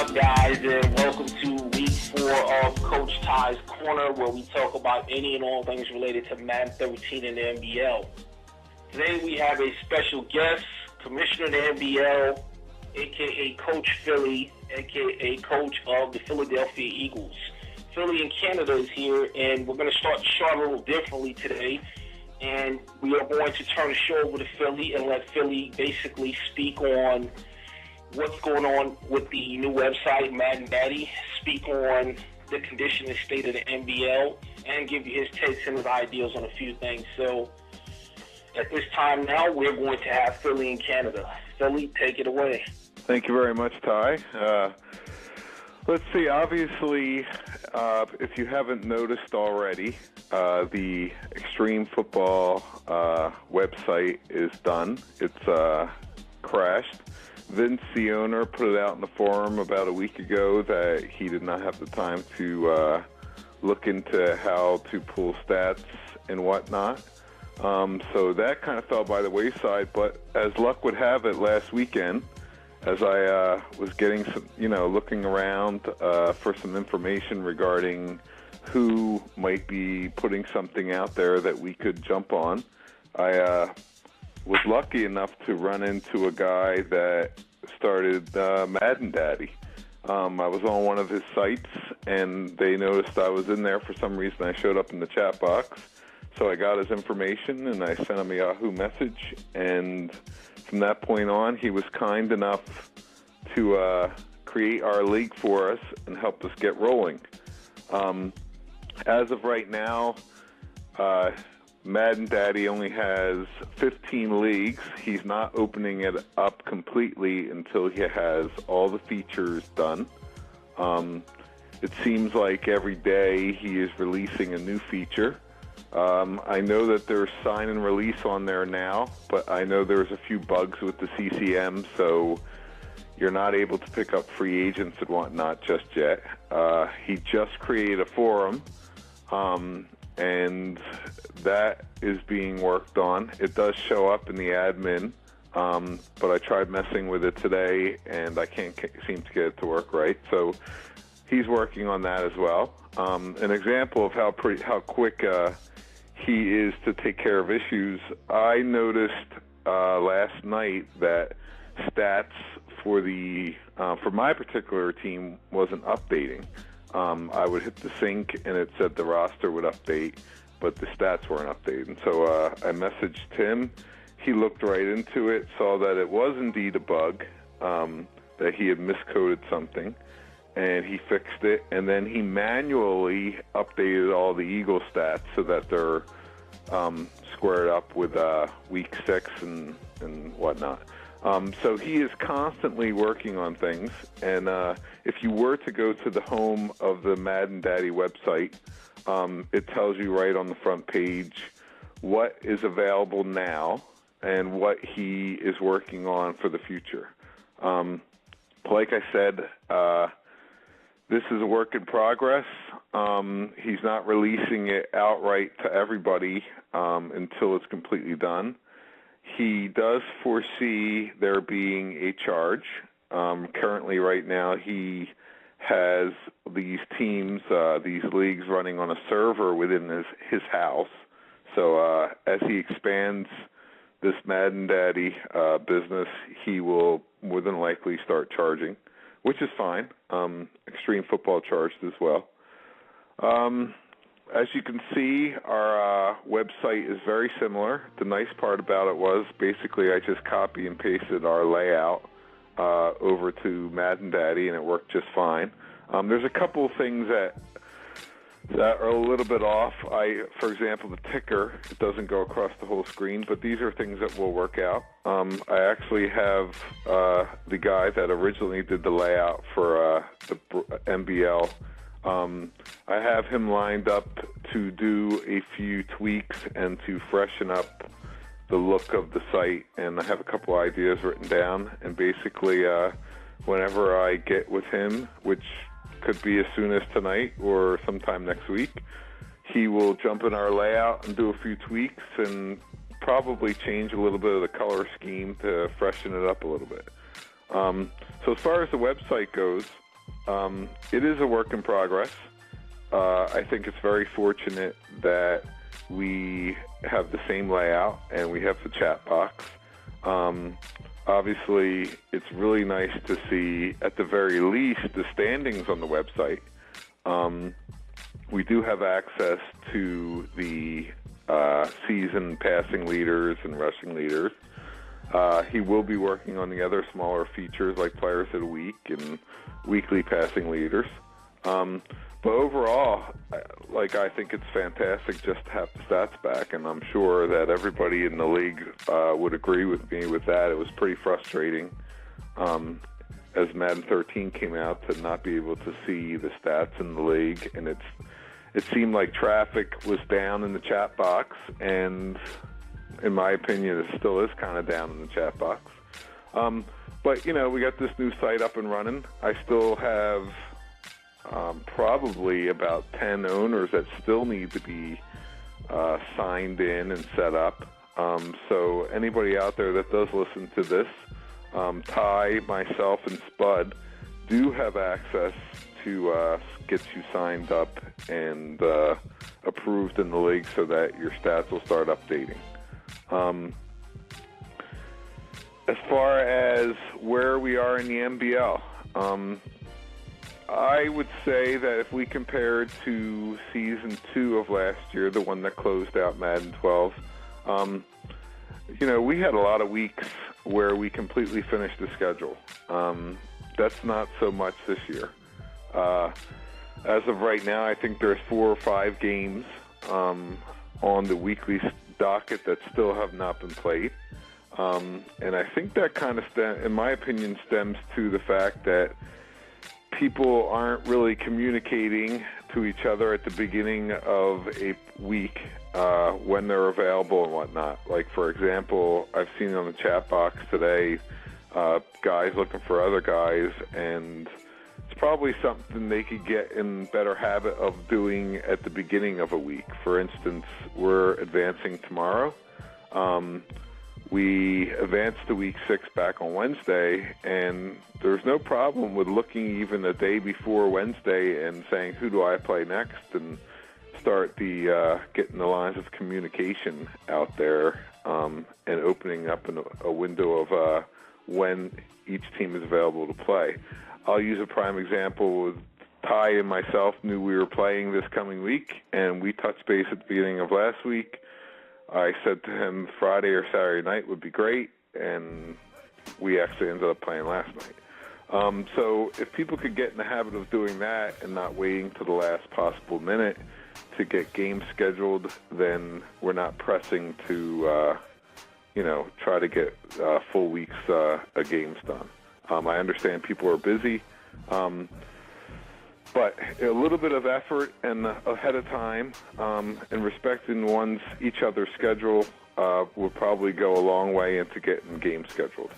up, guys, and welcome to Week 4 of CoachTy's Corner, where we talk about any and all things related to Madden 13 and the NBL. Today we have a special guest, Commissioner of the NBL, a.k.a. Coach Philly, a.k.a. coach of the Philadelphia Eagles. Philly in Canada is here, and we're going to start the show a little differently today. And we are going to turn the show over to Philly and let Philly basically speak on what's going on with the new website, Madden Daddy, speak on the condition and state of the NBL, and give you his takes and his ideas on a few things. So at this time now, we're going to have Philly in Canada. Philly, take it away. Thank you very much, Ty. Let's see, obviously, if you haven't noticed already, the Extreme Football website is done. It's crashed. Vince, the owner, put it out in the forum about a week ago that he did not have the time to look into how to pull stats and whatnot. So that kind of fell by the wayside, but as luck would have it, last weekend, as I was getting some, looking around for some information regarding who might be putting something out there that we could jump on, I was lucky enough to run into a guy that started Madden Daddy. I was on one of his sites, and they noticed I was in there for some reason. I showed up in the chat box, so I got his information, and I sent him a Yahoo message, and from that point on, he was kind enough to create our league for us and help us get rolling. As of right now, Madden Daddy only has 15 leagues. He's not opening it up completely until he has all the features done. It seems like every day he is releasing a new feature. I know that there's sign and release on there now, but I know there's a few bugs with the CCM, so you're not able to pick up free agents and whatnot just yet. He just created a forum, and that is being worked on. It does show up in the admin, but I tried messing with it today, and I can't seem to get it to work right. So he's working on that as well. An example of how quick he is to take care of issues. I noticed last night that stats for my particular team wasn't updating. I would hit the sync and it said the roster would update, but the stats weren't updating. So I messaged him. He looked right into it, saw that it was indeed a bug, that he had miscoded something, and he fixed it. And then he manually updated all the Eagle stats so that they're squared up with week 6 and whatnot. So he is constantly working on things, and if you were to go to the home of the Madden Daddy website, it tells you right on the front page what is available now and what he is working on for the future. Like I said, this is a work in progress. He's not releasing it outright to everybody until it's completely done. He does foresee there being a charge. Currently, right now, he has these teams, these leagues running on a server within his house. So as he expands this Madden Daddy business, he will more than likely start charging, which is fine. Extreme Football charged as well. As you can see, our website is very similar. The nice part about it was basically I just copy and pasted our layout over to Madden Daddy, and it worked just fine. There's a couple of things that are a little bit off. For example, the ticker, it doesn't go across the whole screen, but these are things that will work out. I actually have the guy that originally did the layout for the NBL. I have him lined up to do a few tweaks and to freshen up the look of the site, and I have a couple ideas written down, and basically whenever I get with him, which could be as soon as tonight or sometime next week, he will jump in our layout and do a few tweaks and probably change a little bit of the color scheme to freshen it up a little bit. So as far as the website goes, It is a work in progress. I think it's very fortunate that we have the same layout and we have the chat box. Obviously, it's really nice to see, at the very least, the standings on the website. We do have access to the season passing leaders and rushing leaders. He will be working on the other smaller features like Players of the Week and weekly passing leaders. But overall, I think it's fantastic just to have the stats back, and I'm sure that everybody in the league would agree with me with that. It was pretty frustrating as Madden 13 came out to not be able to see the stats in the league, and it seemed like traffic was down in the chat box, and in my opinion, it still is kind of down in the chat box. But, we got this new site up and running. I still have probably about 10 owners that still need to be signed in and set up. So anybody out there that does listen to this, Ty, myself, and Spud do have access to get you signed up and approved in the league so that your stats will start updating. As far as where we are in the NBL, I would say that if we compared to Season 2 of last year, the one that closed out Madden 12, we had a lot of weeks where we completely finished the schedule. That's not so much this year. As of right now, I think there's 4 or 5 games on the weekly docket that still have not been played. And I think that kind of, in my opinion, stems to the fact that people aren't really communicating to each other at the beginning of a week when they're available and whatnot. Like, for example, I've seen on the chat box today guys looking for other guys, and it's probably something they could get in better habit of doing at the beginning of a week. For instance, we're advancing tomorrow. We advanced to Week 6 back on Wednesday, and there's no problem with looking even the day before Wednesday and saying, who do I play next, and start getting the lines of communication out there and opening up a window of when each team is available to play. I'll use a prime example with Ty and myself knew we were playing this coming week, and we touched base at the beginning of last week. I said to him Friday or Saturday night would be great, and we actually ended up playing last night. So if people could get in the habit of doing that and not waiting to the last possible minute to get games scheduled, then we're not pressing to, try to get full weeks of games done. I understand people are busy, but a little bit of effort and ahead of time and respecting each other's schedule would probably go a long way into getting games scheduled,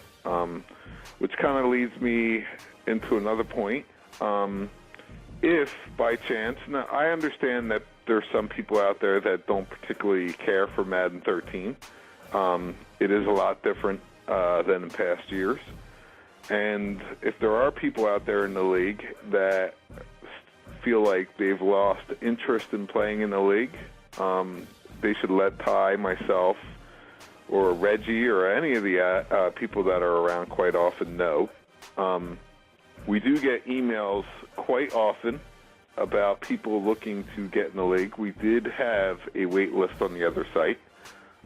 which kind of leads me into another point. If by chance, now I understand that there's some people out there that don't particularly care for Madden 13. It is a lot different than in past years. And if there are people out there in the league that feel like they've lost interest in playing in the league, they should let Ty, myself, or Reggie, or any of the people that are around quite often know. We do get emails quite often about people looking to get in the league. We did have a wait list on the other site.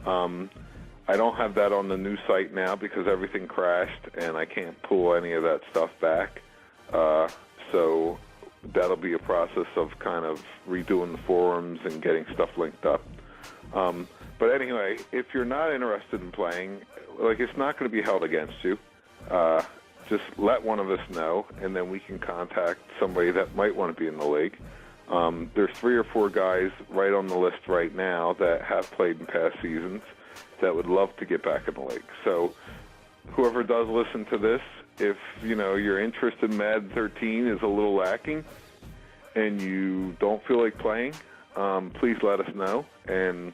I don't have that on the new site now because everything crashed and I can't pull any of that stuff back. So that'll be a process of kind of redoing the forums and getting stuff linked up. But anyway, if you're not interested in playing, it's not going to be held against you. Just let one of us know, and then we can contact somebody that might want to be in the league. There's 3 or 4 guys right on the list right now that have played in past seasons that would love to get back in the league. So whoever does listen to this, if your interest in Madden 13 is a little lacking and you don't feel like playing, please let us know, and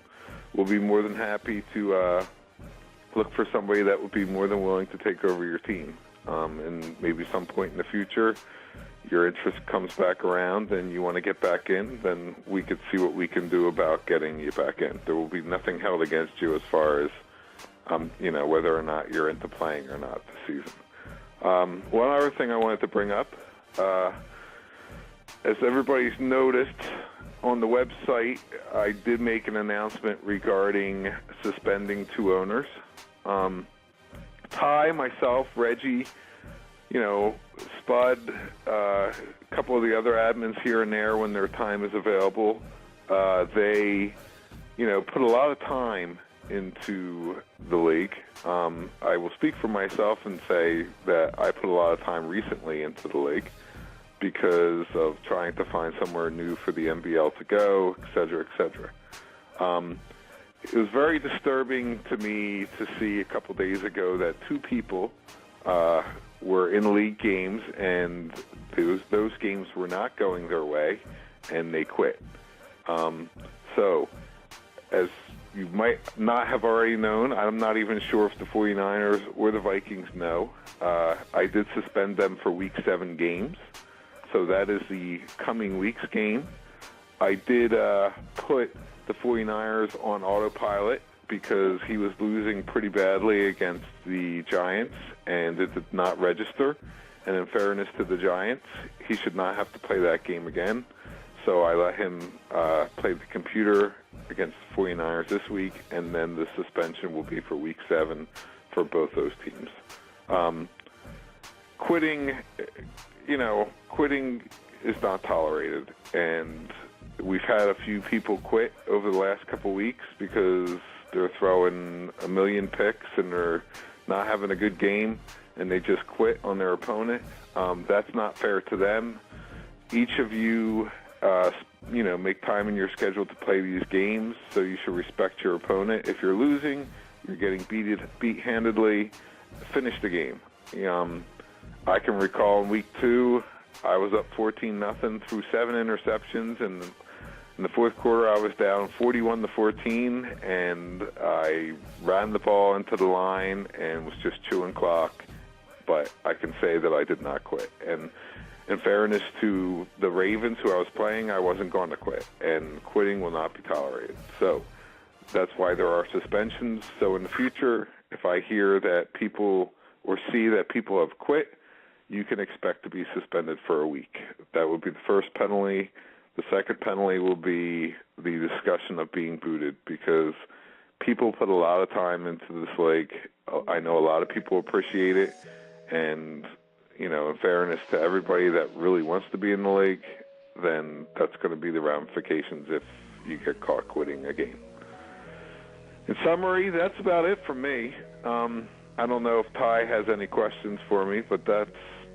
we'll be more than happy to look for somebody that would be more than willing to take over your team. And maybe some point in the future, your interest comes back around and you want to get back in, then we could see what we can do about getting you back in. There will be nothing held against you as far as, whether or not you're into playing or not this season. One other thing I wanted to bring up, as everybody's noticed, on the website, I did make an announcement regarding suspending 2 owners. Ty, myself, Reggie, Spud, a couple of the other admins here and there when their time is available, they, put a lot of time into the league. I will speak for myself and say that I put a lot of time recently into the league because of trying to find somewhere new for the NBL to go, et cetera, et cetera. It was very disturbing to me to see a couple days ago that 2 people were in league games, and those games were not going their way, and they quit. So, as you might not have already known, I'm not even sure if the 49ers or the Vikings know, I did suspend them for Week 7 games. So that is the coming week's game. I did put the 49ers on autopilot because he was losing pretty badly against the Giants, and it did not register. And in fairness to the Giants, he should not have to play that game again. So I let him play the computer against the 49ers this week, and then the suspension will be for Week 7 for both those teams. Quitting is not tolerated, and we've had a few people quit over the last couple weeks because they're throwing a million picks and they're not having a good game, and they just quit on their opponent. That's not fair to them. Each of you, make time in your schedule to play these games, so you should respect your opponent. If you're losing, you're getting beat handedly, finish the game. I can recall in Week 2, I was up 14-0 through 7 interceptions, and in the fourth quarter I was down 41-14, and I ran the ball into the line and was just chewing clock. But I can say that I did not quit. And in fairness to the Ravens who I was playing, I wasn't going to quit, and quitting will not be tolerated. So that's why there are suspensions. So in the future, if I hear that people or see that people have quit, you can expect to be suspended for a week. That would be the first penalty. The second penalty will be the discussion of being booted, because people put a lot of time into this league. I know a lot of people appreciate it, and in fairness to everybody that really wants to be in the league, then that's going to be the ramifications if you get caught quitting a game. In summary, that's about it for me. I don't know if Ty has any questions for me, but that's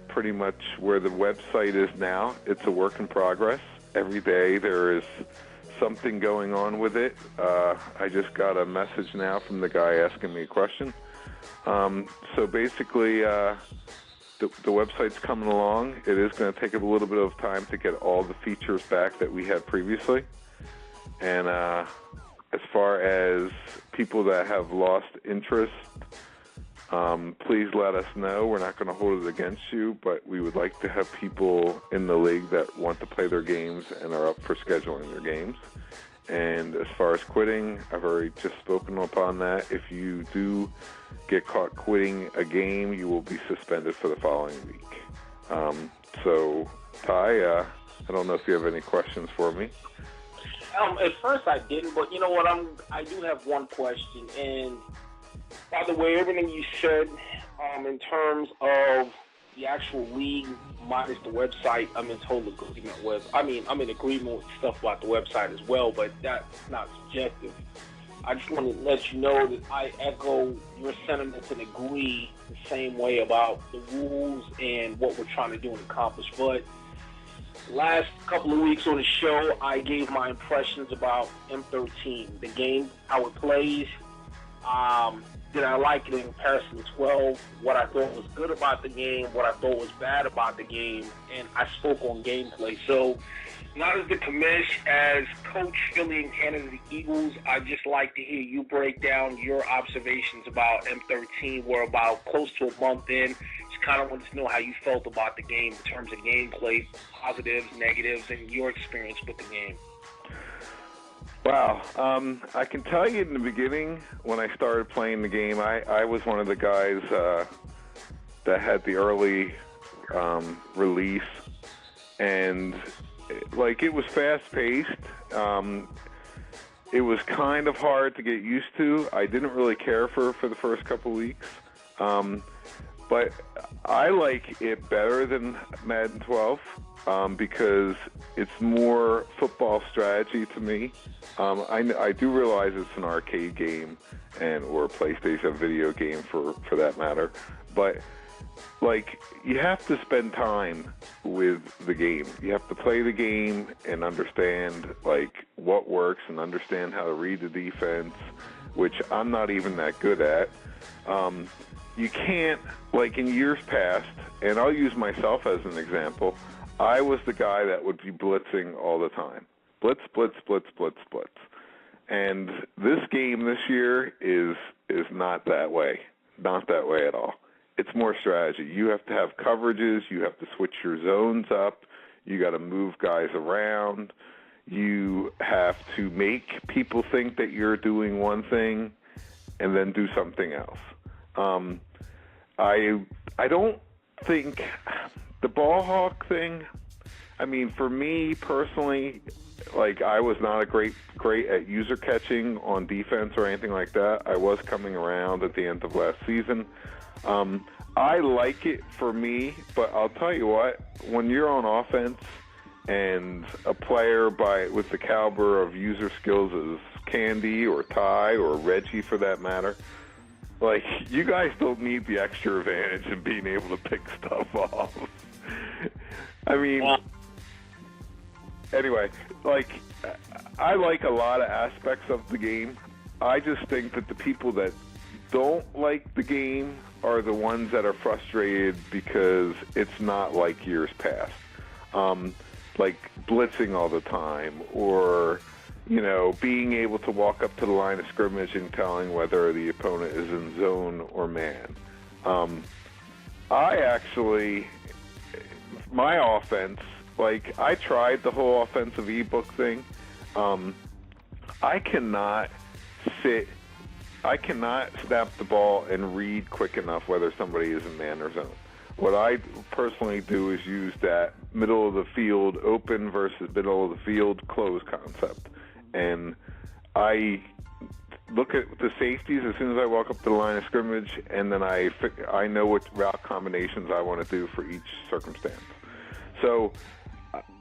pretty much where the website is now. It's a work in progress. Every day there is something going on with it. I just got a message now from the guy asking me a question. So basically, the website's coming along. It is going to take a little bit of time to get all the features back that we had previously. And as far as people that have lost interest, please let us know. We're not going to hold it against you, but we would like to have people in the league that want to play their games and are up for scheduling their games. And as far as quitting, I've already just spoken upon that. If you do get caught quitting a game, you will be suspended for the following week. So, Ty, I don't know if you have any questions for me. At first I didn't, but you know what? I do have one question. And by the way, everything you said in terms of the actual league minus the website, I'm in total agreement with. I'm in agreement with stuff about the website as well, but that's not subjective. I just want to let you know that I echo your sentiments and agree the same way about the rules and what we're trying to do and accomplish. But last couple of weeks on the show, I gave my impressions about M13, the game, how it plays. Did I like it in comparison to 12? What I thought was good about the game, what I thought was bad about the game, and I spoke on gameplay. So, not as the commish, as Coach Philly and Canada the Eagles, I'd just like to hear you break down your observations about M13. We're about close to a month in. It's just kind of wanted to know how you felt about the game in terms of gameplay, positives, negatives, and your experience with the game. Wow. I can tell you in the beginning, when I started playing the game, I was one of the guys that had the early release, and it was fast-paced. It was kind of hard to get used to. I didn't really care for the first couple weeks. But I like it better than Madden 12 because it's more football strategy to me. I do realize it's an arcade game or a PlayStation video game for that matter. But you have to spend time with the game. You have to play the game and understand what works and understand how to read the defense, which I'm not even that good at. You can't, in years past, and I'll use myself as an example, I was the guy that would be blitzing all the time. Blitz, blitz, blitz, blitz, blitz. And this game this year is not that way. Not that way at all. It's more strategy. You have to have coverages. You have to switch your zones up. You got to move guys around. You have to make people think that you're doing one thing and then do something else. I don't think the ball hawk thing, I mean, for me personally, I was not great at user catching on defense or anything like that. I was coming around at the end of last season. I like it for me, but I'll tell you what, when you're on offense and a player with the caliber of user skills as Candy or Ty or Reggie for that matter, you guys don't need the extra advantage in being able to pick stuff off. I mean, anyway, I like a lot of aspects of the game. I just think that the people that don't like the game are the ones that are frustrated because it's not like years past. Blitzing all the time or, being able to walk up to the line of scrimmage and telling whether the opponent is in zone or man. My offense, I tried the whole offensive ebook thing. I cannot snap the ball and read quick enough whether somebody is in man or zone. What I personally do is use that middle of the field open versus middle of the field close concept. And I look at the safeties as soon as I walk up to the line of scrimmage, and then I know what route combinations I want to do for each circumstance. So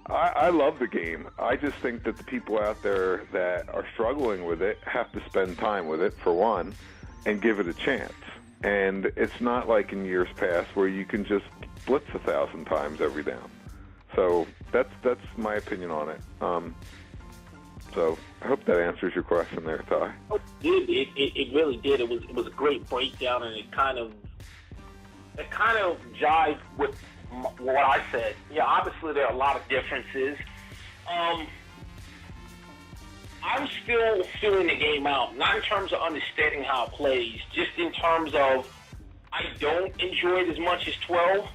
I love the game. I just think that the people out there that are struggling with it have to spend time with it, for one, and give it a chance. And it's not like in years past where you can just blitz 1,000 times every down. So that's my opinion on it. So I hope that answers your question there, Ty. It really did. It was a great breakdown, and it kind of jived with what I said. Yeah, obviously there are a lot of differences. I'm still feeling the game out, not in terms of understanding how it plays, just in terms of I don't enjoy it as much as 12,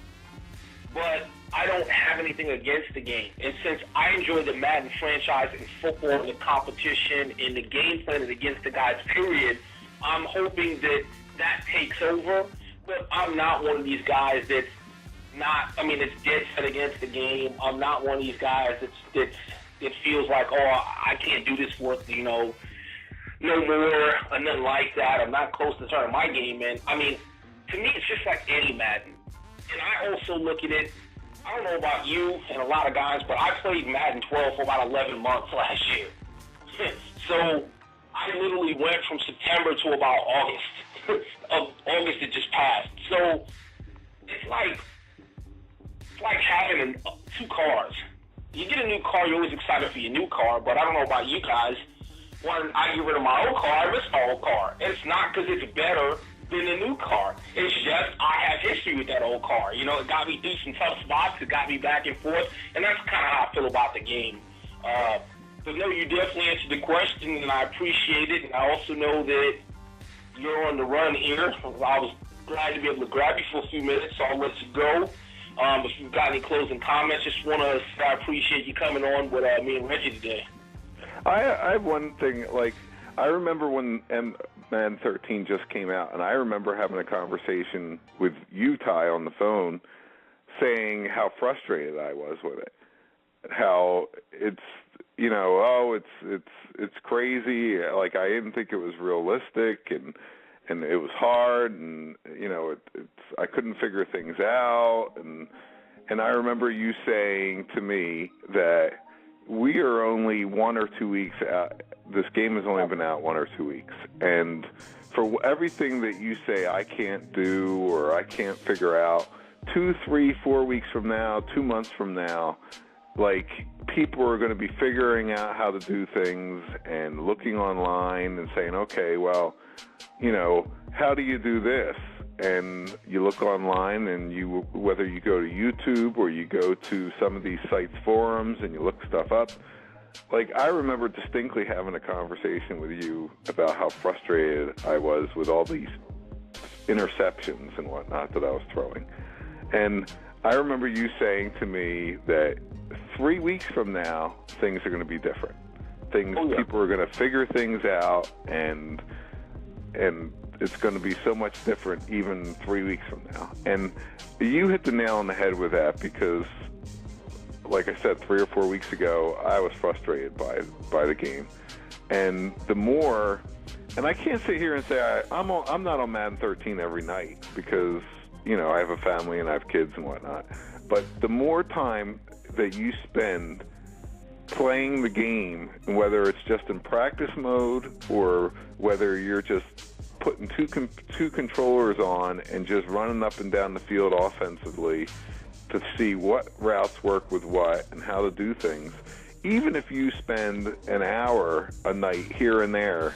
but I don't have anything against the game. And since I enjoy the Madden franchise and football and the competition and the game plan against the guys, period, I'm hoping that takes over. But I'm not one of these guys that's it's dead set against the game. I'm not one of these guys that feels like, I can't do this work, no more, or nothing like that. I'm not close to turning my game in. I mean, to me, it's just like any Madden. And I also look at it, I don't know about you and a lot of guys, but I played Madden 12 for about 11 months last year. So I literally went from September to about August. August that just passed. So it's like having two cars. You get a new car, you're always excited for your new car, but I don't know about you guys. When I get rid of my old car, I miss my old car. And it's not because it's better than the new car. It's just I have history with that old car. It got me through some tough spots. It got me back and forth. And that's kind of how I feel about the game. But no, you definitely answered the question, and I appreciate it. And I also know that you're on the run here. I was glad to be able to grab you for a few minutes, so I'll let you go. If you've got any closing comments, just want to say I appreciate you coming on with me and Reggie today. I have one thing, like, I remember when Man 13 just came out, and I remember having a conversation with you, Ty, on the phone, saying how frustrated I was with it. How it's, you know, oh, it's crazy. Like, I didn't think it was realistic, and it was hard, and, you know, I couldn't figure things out, and I remember you saying to me that we are only 1 or 2 weeks out. This game has only been out 1 or 2 weeks, and for everything that you say I can't do or I can't figure out, 2, 3, 4 weeks from now, 2 months from now, like, people are going to be figuring out how to do things and looking online and saying, okay, well, you know, how do you do this? And you look online, and whether you go to YouTube or you go to some of these sites' forums and you look stuff up, like, I remember distinctly having a conversation with you about how frustrated I was with all these interceptions and whatnot that I was throwing. And I remember you saying to me that 3 weeks from now, things are going to be different. People are going to figure things out, and it's going to be so much different even 3 weeks from now. And you hit the nail on the head with that, because, like I said, 3 or 4 weeks ago, I was frustrated by the game. And the more, and I can't sit here and say I'm not on Madden 13 every night, because, you know, I have a family and I have kids and whatnot. But the more time that you spend playing the game, whether it's just in practice mode or whether you're just putting two controllers on and just running up and down the field offensively to see what routes work with what and how to do things, even if you spend an hour a night here and there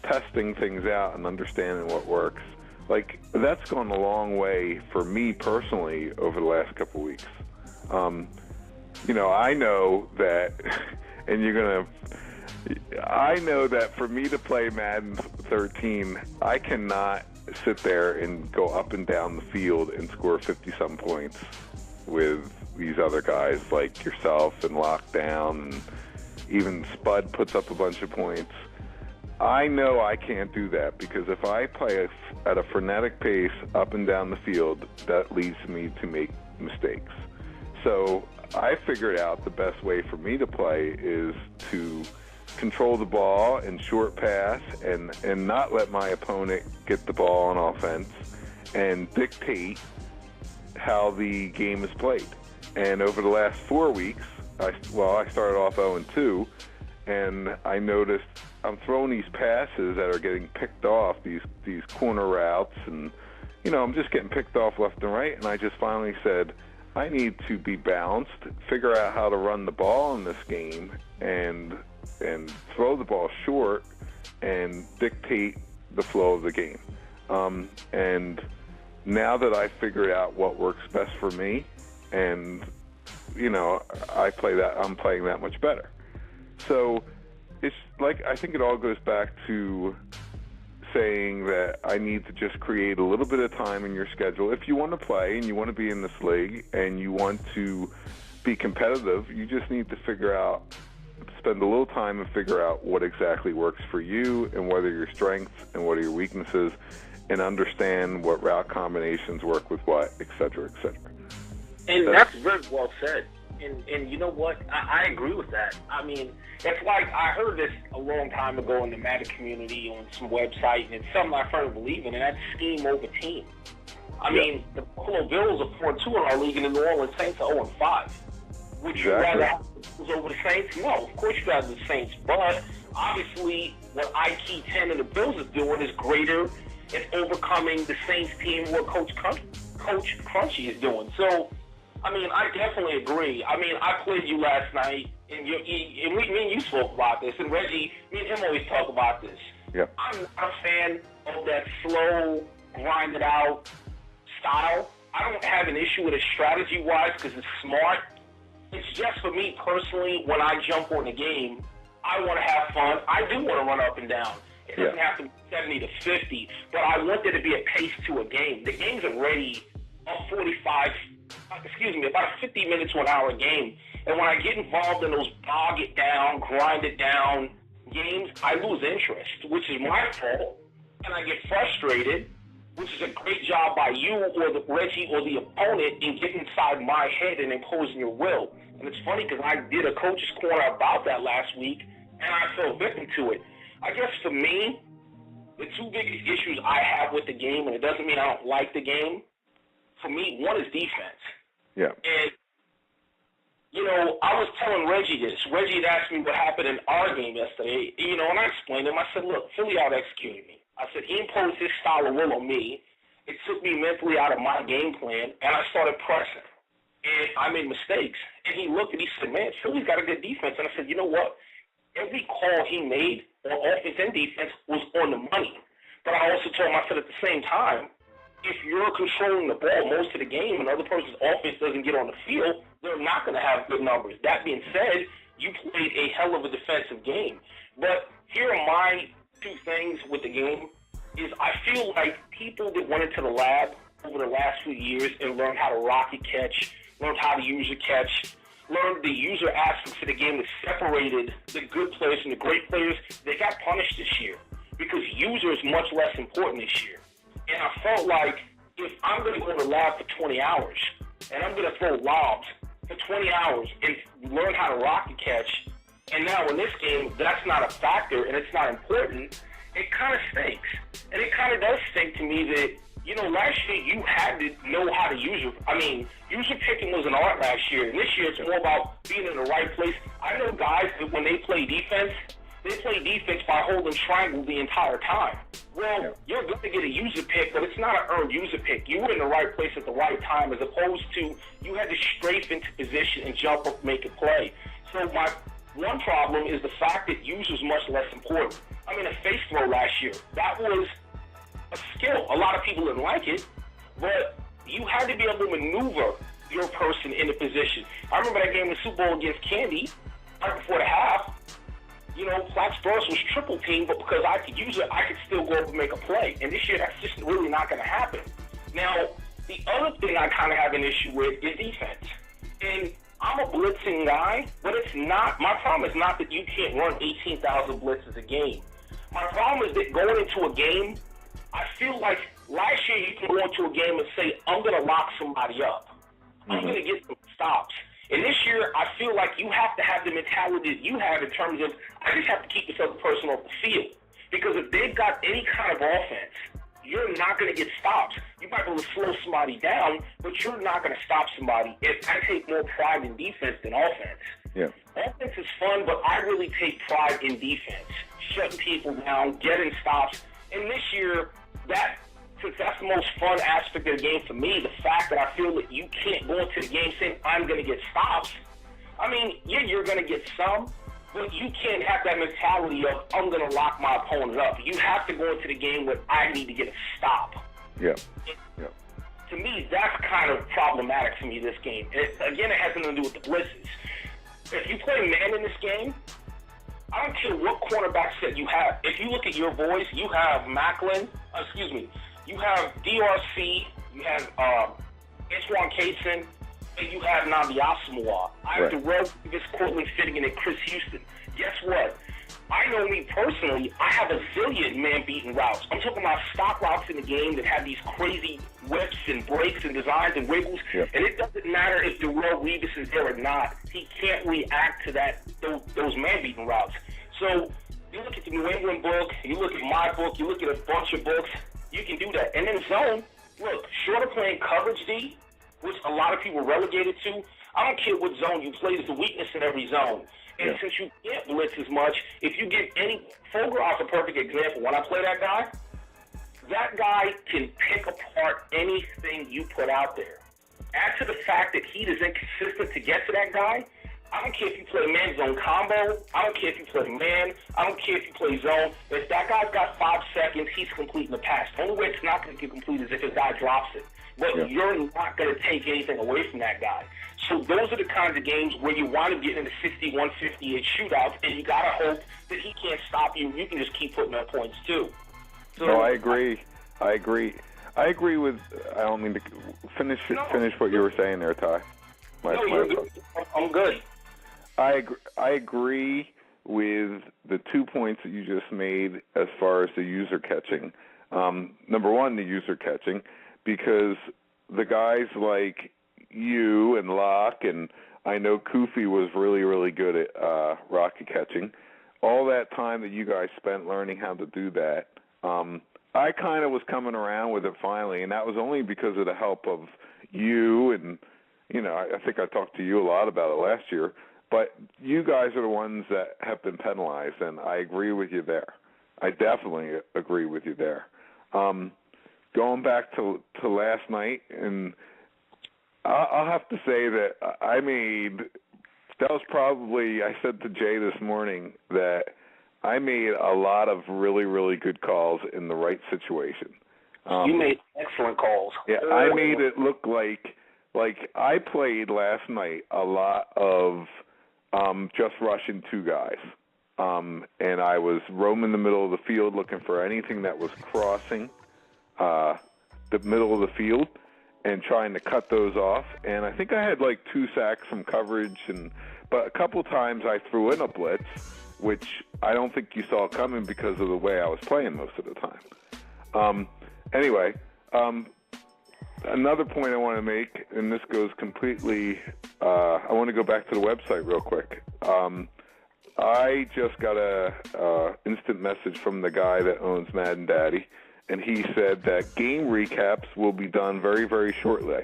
testing things out and understanding what works, like, that's gone a long way for me personally over the last couple weeks. You know, I know that, and I know that for me to play Madden 13, I cannot sit there and go up and down the field and score 50-some points with these other guys like yourself and Lockdown, and even Spud puts up a bunch of points. I know I can't do that, because if I play at a frenetic pace up and down the field, that leads me to make mistakes. So I figured out the best way for me to play is to control the ball and short pass and not let my opponent get the ball on offense and dictate how the game is played. And over the last 4 weeks, I started off 0-2, and I noticed I'm throwing these passes that are getting picked off, these corner routes, and, you know, I'm just getting picked off left and right, and I just finally said, I need to be balanced, figure out how to run the ball in this game, and throw the ball short and dictate the flow of the game. And now that I figured out what works best for me, and, you know, I'm playing that much better. So it's like, I think it all goes back to saying that I need to just create a little bit of time in your schedule. If you want to play and you want to be in this league and you want to be competitive, you just need to spend a little time and figure out what exactly works for you, and what are your strengths and what are your weaknesses, and understand what route combinations work with what, et cetera, et cetera. And that's very well said. And you know what? I agree with that. I mean, it's like, I heard this a long time ago in the Madden community on some website, and it's something I firmly believe in, and that's scheme over team. I mean, the Buffalo Bills are 4-2 in our league, and the New Orleans Saints are 0-5. Would you rather have the Bills over the Saints? No, of course you'd rather the Saints, but obviously what IT10 and the Bills is doing is greater in overcoming the Saints team, what Coach Crunchy is doing. So, I mean, I definitely agree. I mean, I played you last night, and me and you spoke about this, and Reggie, me and him always talk about this. Yep. I'm not a fan of that slow, grinded out style. I don't have an issue with it strategy-wise because it's smart. It's just for me personally, when I jump on the game, I want to have fun. I do want to run up and down. It doesn't have to be 70 to 50, but I want there to be a pace to a game. The game's already about a 50 minutes to an hour game. And when I get involved in those bog it down, grind it down games, I lose interest, which is my fault. And I get frustrated, which is a great job by you or the Reggie or the opponent in getting inside my head and imposing your will. And it's funny because I did a coach's corner about that last week, and I fell victim to it. I guess for me, the two biggest issues I have with the game, and it doesn't mean I don't like the game, for me, one is defense. Yeah. And, I was telling Reggie this. Reggie had asked me what happened in our game yesterday, and I explained to him. I said, look, Philly out-executed me. I said, he imposed his style of will on me. It took me mentally out of my game plan, and I started pressing. And I made mistakes. And he looked and he said, man, Philly's got a good defense. And I said, you know what? Every call he made on offense and defense was on the money. But I also told him, I said, at the same time, if you're controlling the ball most of the game and the other person's offense doesn't get on the field, they're not going to have good numbers. That being said, you played a hell of a defensive game. But here are my two things with the game is I feel like people that went into the lab over the last few years and learned how to rocket catch, learned how to user catch, learned the user aspects of the game that separated the good players from the great players, they got punished this year because user is much less important this year. And I felt like if I'm going to go to the lab for 20 hours and I'm going to throw lobs for 20 hours and learn how to rocket catch, and now in this game that's not a factor and it's not important, it kind of stinks. And it kind of does stink to me that, last year you had to know how to user picking was an art last year, and this year it's more about being in the right place. I know guys that when they play defense by holding triangle the entire time. Well, you're going to get a user pick, but it's not an earned user pick. You were in the right place at the right time as opposed to you had to strafe into position and jump up, make a play. So my one problem is the fact that user's much less important. A face throw last year, that was a skill. A lot of people didn't like it, but you had to be able to maneuver your person in the position. I remember that game in the Super Bowl against Candy, right before the half. Foxborough was triple teamed, but because I could use it, I could still go up and make a play. And this year, that's just really not going to happen. Now, the other thing I kind of have an issue with is defense. And I'm a blitzing guy, but it's not. My problem is not that you can't run 18,000 blitzes a game. My problem is that going into a game, I feel like last year you can go into a game and say, I'm going to lock somebody up. I'm going to get some stops. And this year, I feel like you have to have the mentality that you have in terms of, I just have to keep this other person off the field. Because if they've got any kind of offense, you're not going to get stops. You might be able to slow somebody down, but you're not going to stop somebody. I take more pride in defense than offense. Yeah. Offense is fun, but I really take pride in defense. Shutting people down, getting stops. And this year, since that's the most fun aspect of the game for me, the fact that I feel that you can't go into the game saying, I'm going to get stops. You're going to get some, but you can't have that mentality of, I'm going to lock my opponent up. You have to go into the game with, I need to get a stop. Yeah. To me, that's kind of problematic for me, this game. Again, it has nothing to do with the blitzes. If you play man in this game, I don't care what cornerback set you have. If you look at your boys, you have you have DRC, you have Antoine Cason, and you have Nnamdi Asomugha. I have Darrell Davis, Cortland Finnegan, and Chris Houston. Guess what? I know me personally, I have a zillion man-beaten routes. I'm talking about stock routes in the game that have these crazy whips and breaks and designs and wiggles. Yep. And it doesn't matter if Darrell Revis is there or not. He can't react to those man-beaten routes. So you look at the New England book, you look at my book, you look at a bunch of books, you can do that. And then zone, look, short of playing coverage D, which a lot of people are relegated to, I don't care what zone you play, there's a weakness in every zone. And since you can't blitz as much, if you get Fogel's a perfect example. When I play that guy can pick apart anything you put out there. Add to the fact that he is inconsistent to get to that guy. I don't care if you play man-zone combo. I don't care if you play man. I don't care if you play zone. If that guy's got 5 seconds, he's completing the pass. The only way it's not going to get complete is if his guy drops it. but you're not going to take anything away from that guy. So those are the kinds of games where you want to get into 61-58 shootouts, and you got to hope that he can't stop you. You can just keep putting up points too. So, no, I agree. I agree with. I don't mean to finish what you were saying there, Ty. I'm good. I agree with the 2 points that you just made as far as the user catching. Number one, the user catching, because the guys like you and Locke, and I know Kofi was really, really good at rocket catching. All that time that you guys spent learning how to do that, I kind of was coming around with it finally, and that was only because of the help of you, and, you know, I think I talked to you a lot about it last year, but you guys are the ones that have been penalized, and I agree with you there. I definitely agree with you there. Going back to last night, and I'll have to say that that was probably, I said to Jay this morning that I made a lot of really, really good calls in the right situation. You made excellent calls. Yeah, I made it look like I played last night a lot of just rushing two guys. And I was roaming the middle of the field looking for anything that was crossing the middle of the field and trying to cut those off. And I think I had like 2 sacks from coverage, but a couple times I threw in a blitz, which I don't think you saw coming because of the way I was playing most of the time. Anyway, another point I want to make, and this goes completely, I want to go back to the website real quick. I just got a instant message from the guy that owns Madden Daddy, and he said that game recaps will be done very, very shortly.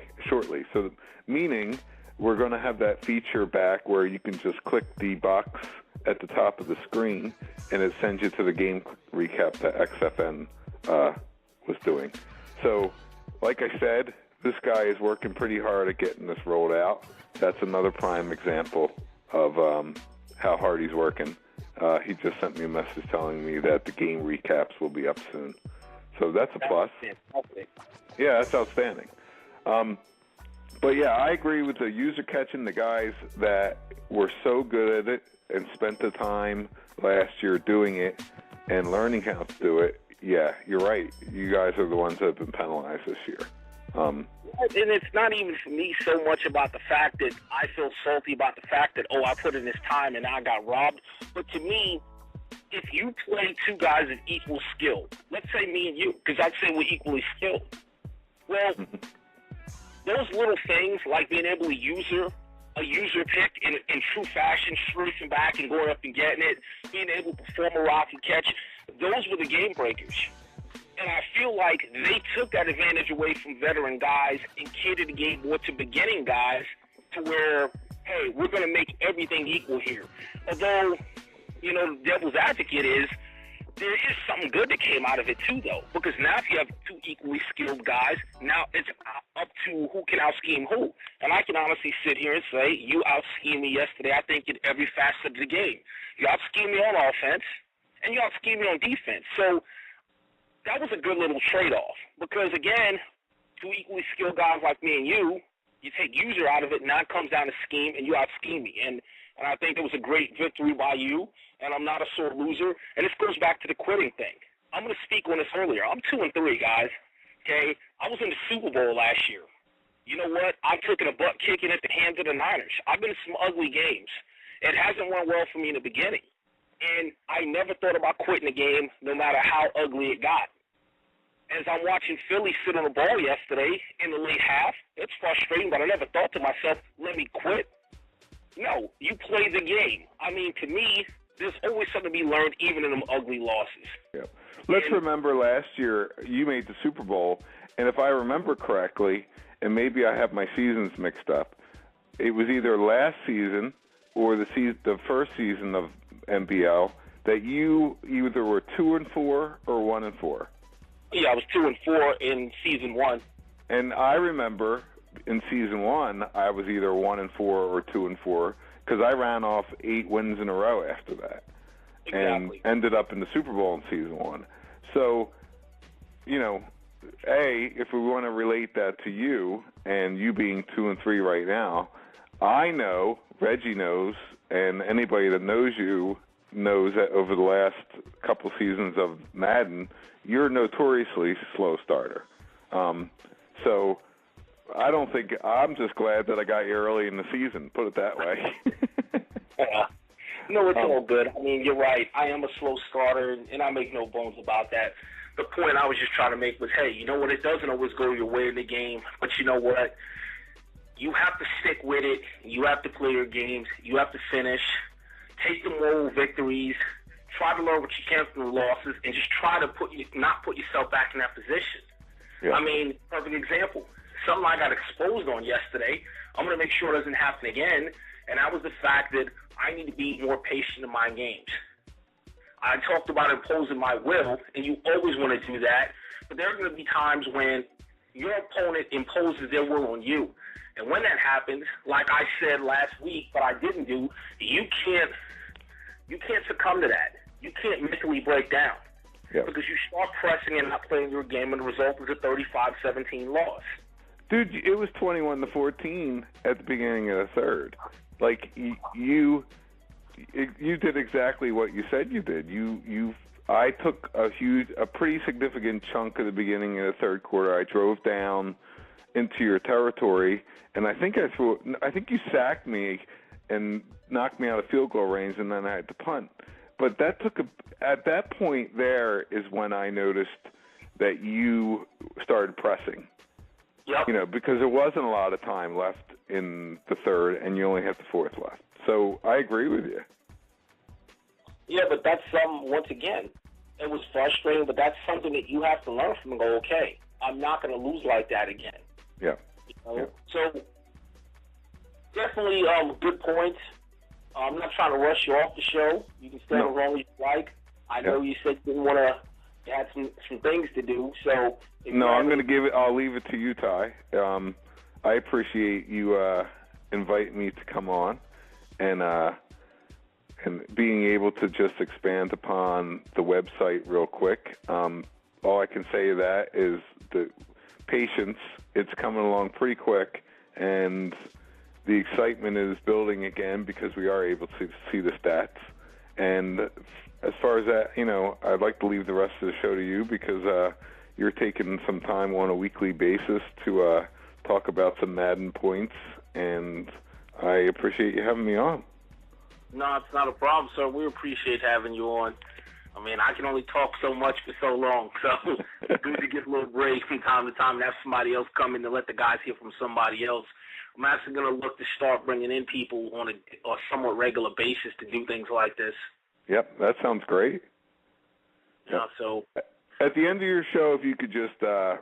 So, meaning we're going to have that feature back where you can just click the box at the top of the screen, and it sends you to the game recap that XFN was doing. So, like I said, this guy is working pretty hard at getting this rolled out. That's another prime example of how hard he's working. He just sent me a message telling me that the game recaps will be up soon. So that's a plus. Yeah, that's outstanding. But yeah, I agree with the user catching, the guys that were so good at it and spent the time last year doing it and learning how to do it. Yeah, you're right. You guys are the ones that have been penalized this year. And it's not even for me so much about the fact that I feel salty about the fact that, I put in this time and I got robbed. But to me, if you play two guys of equal skill, let's say me and you, because I'd say we're equally skilled. Well, those little things like being able to a user pick in true fashion, strafing back and going up and getting it, being able to perform a rocket catch, those were the game breakers. And I feel like they took that advantage away from veteran guys and catered the game more to beginning guys to where, hey, we're going to make everything equal here. Although, the devil's advocate is there is something good that came out of it too, though, because now if you have two equally skilled guys, now it's up to who can out-scheme who. And I can honestly sit here and say, you out-schemed me yesterday, I think, in every facet of the game. You out-schemed me on offense, and you out-schemed me on defense. So that was a good little trade-off because, again, two equally skilled guys like me and you take user out of it, and now it comes down to scheme, and you out-scheme me. And I think it was a great victory by you, and I'm not a sore loser. And this goes back to the quitting thing. I'm going to speak on this earlier. I'm 2-3, guys, okay? I was in the Super Bowl last year. You know what? I took it a butt kicking at the hands of the Niners. I've been in some ugly games. It hasn't went well for me in the beginning. And I never thought about quitting the game no matter how ugly it got. As I'm watching Philly sit on the ball yesterday in the late half, it's frustrating, but I never thought to myself, let me quit. No, you play the game. I mean, to me, there's always something to be learned even in them ugly losses. Yeah. Let's remember last year you made the Super Bowl, and if I remember correctly, and maybe I have my seasons mixed up, it was either last season or the first season of NBL that you either were 2-4 or 1-4. Yeah, I was 2-4 in season 1. And I remember in season 1, I was either 1-4 or 2-4 because I ran off 8 wins in a row after that. Exactly. And ended up in the Super Bowl in season 1. So, if we want to relate that to you, and you being 2-3 right now, I know, Reggie knows, and anybody that knows you knows that over the last couple seasons of Madden, you're a notoriously slow starter. So I don't think, I'm just glad that I got you early in the season, put it that way. Yeah. No, it's all good. I mean, you're right. I am a slow starter, and I make no bones about that. The point I was just trying to make was, hey, you know what? It doesn't always go your way in the game, but you know what? You have to stick with it. You have to play your games. You have to finish. Take the moral victories. Try to learn what you can from the losses, and just try to not put yourself back in that position. Yeah. I mean, perfect example. Something I got exposed on yesterday. I'm going to make sure it doesn't happen again, and that was the fact that I need to be more patient in my games. I talked about imposing my will, and you always want to do that, but there are going to be times when your opponent imposes their will on you. And when that happens, like I said last week, but I didn't do, you can't succumb to that. You can't mentally break down. Yep. Because you start pressing and not playing your game, and the result is a 35-17 loss. Dude, it was 21-14 at the beginning of the third. Like, you did exactly what you said you did. I took a pretty significant chunk of the beginning of the third quarter. I drove down into your territory, and I think you sacked me and knocked me out of field goal range, and then I had to punt. But at that point there is when I noticed that you started pressing. Yep. You know, because there wasn't a lot of time left in the third, and you only had the fourth left. So I agree with you. Yeah, but that's once again, it was frustrating, but that's something that you have to learn from and go, okay, I'm not going to lose like that again. Yeah. You know? Yeah. So definitely good points. I'm not trying to rush you off the show. You can stay as long as you like. I know you said you didn't want to. You had some things to do. So no, I'm going to give it. I'll leave it to you, Ty. I appreciate you inviting me to come on and being able to just expand upon the website real quick. All I can say to that is the patience. It's coming along pretty quick, and the excitement is building again because we are able to see the stats. And as far as that, you know, I'd like to leave the rest of the show to you because you're taking some time on a weekly basis to talk about some Madden points, and I appreciate you having me on. No, it's not a problem, sir. We appreciate having you on. I mean, I can only talk so much for so long, so it's good to get a little break from time to time and have somebody else come in to let the guys hear from somebody else. I'm actually going to look to start bringing in people on a somewhat regular basis to do things like this. Yep, that sounds great. Yeah, so at the end of your show, if you could just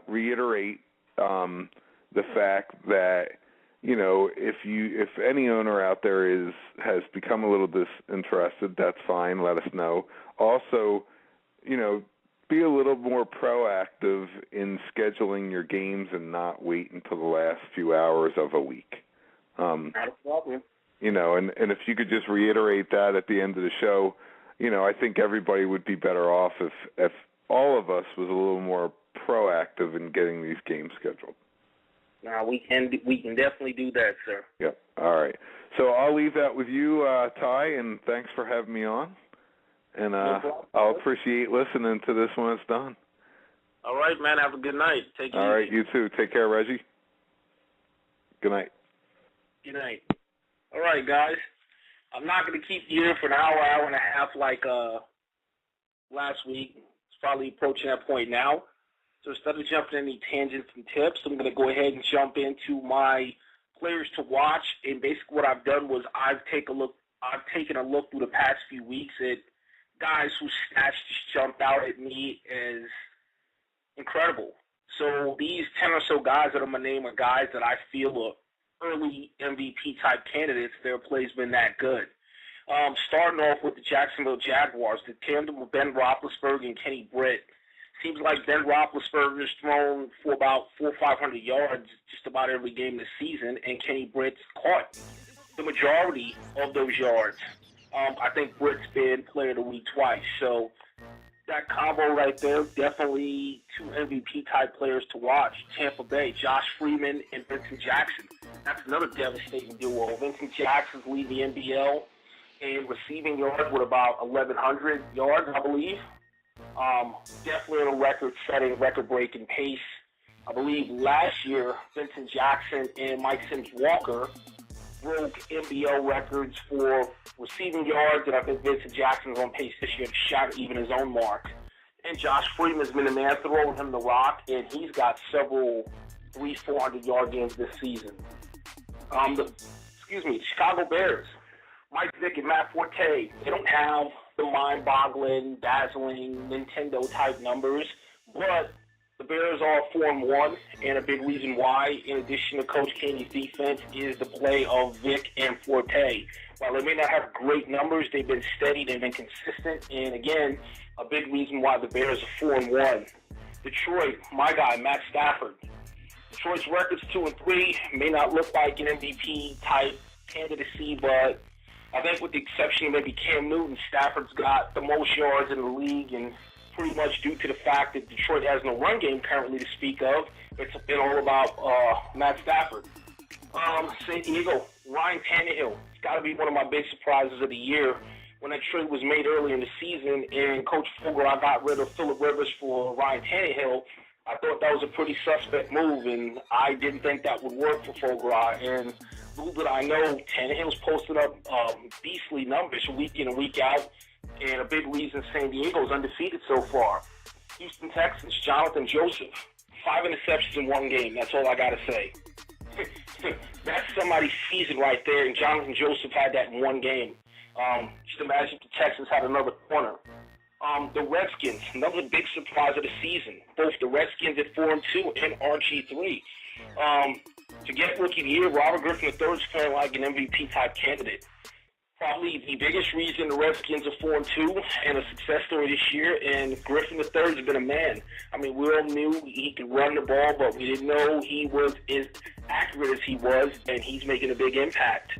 reiterate the fact that, you know, if any owner out there has become a little disinterested, that's fine. Let us know. Also, you know, be a little more proactive in scheduling your games and not wait until the last few hours of a week. Not a problem. You know, and if you could just reiterate that at the end of the show, you know, I think everybody would be better off if all of us was a little more proactive in getting these games scheduled. No, we can definitely do that, sir. Yep. All right. So I'll leave that with you, Ty, and thanks for having me on. And I'll appreciate listening to this when it's done. All right, man. Have a good night. Take care. All right, you too. Take care, Reggie. Good night. Good night. All right, guys. I'm not going to keep you here for an hour and a half like last week. It's probably approaching that point now. So instead of jumping in any tangents and tips, I'm going to go ahead and jump into my players to watch. And basically what I've done was I've taken a look through the past few weeks at guys whose stats just jumped out at me as incredible. So these 10 or so guys that I'm going to name are guys that I feel are early MVP-type candidates. Their play's been that good. Starting off with the Jacksonville Jaguars, the tandem of Ben Roethlisberger and Kenny Britt. Seems like Ben Roethlisberger's thrown for about 400 or 500 yards just about every game this season, and Kenny Britt's caught the majority of those yards. I think Britt's been player of the week twice. So that combo right there, definitely two MVP type players to watch. Tampa Bay, Josh Freeman and Vincent Jackson. That's another devastating duo. Vincent Jackson's leading the NBL in receiving yards with about 1,100 yards, I believe. Definitely on a record-setting, record-breaking pace. I believe last year, Vincent Jackson and Mike Sims-Walker broke NBL records for receiving yards, and I think Vincent Jackson's on pace this year to shatter even his own mark. And Josh Freeman's been a man throwing him the rock, and he's got several 300-400-yard games this season. The Chicago Bears, Mike Vick and Matt Forte, they don't have the mind-boggling, dazzling Nintendo-type numbers, but the Bears are 4-1, and a big reason why, in addition to Coach Kenny's defense, is the play of Vic and Forte. While they may not have great numbers, they've been steady, they've been consistent, and again, a big reason why the Bears are 4-1. Detroit, my guy, Matt Stafford. Detroit's record's 2-3, may not look like an MVP-type candidacy, but I think with the exception of maybe Cam Newton, Stafford's got the most yards in the league, and pretty much due to the fact that Detroit has no run game currently to speak of. It's been all about Matt Stafford. San Diego, Ryan Tannehill. It's got to be one of my big surprises of the year. When that trade was made early in the season and Coach Fulger got rid of Phillip Rivers for Ryan Tannehill, I thought that was a pretty suspect move, and I didn't think that would work for Fulger. And little did I know, Tannehill's posted up beastly numbers week in and week out. And a big reason San Diego's undefeated so far. Houston Texans, Jonathan Joseph. 5 interceptions in one game. That's all I got to say. That's somebody's season right there, and Jonathan Joseph had that in one game. Just imagine if the Texans had another corner. The Redskins, another big surprise of the season. Both the Redskins at 4-2 and RG3. To get Rookie of the Year, Robert Griffin III is feeling like an MVP-type candidate. Probably the biggest reason the Redskins are 4-2 and a success story this year, and Griffin III has been a man. I mean, we all knew he could run the ball, but we didn't know he was as accurate as he was, and he's making a big impact.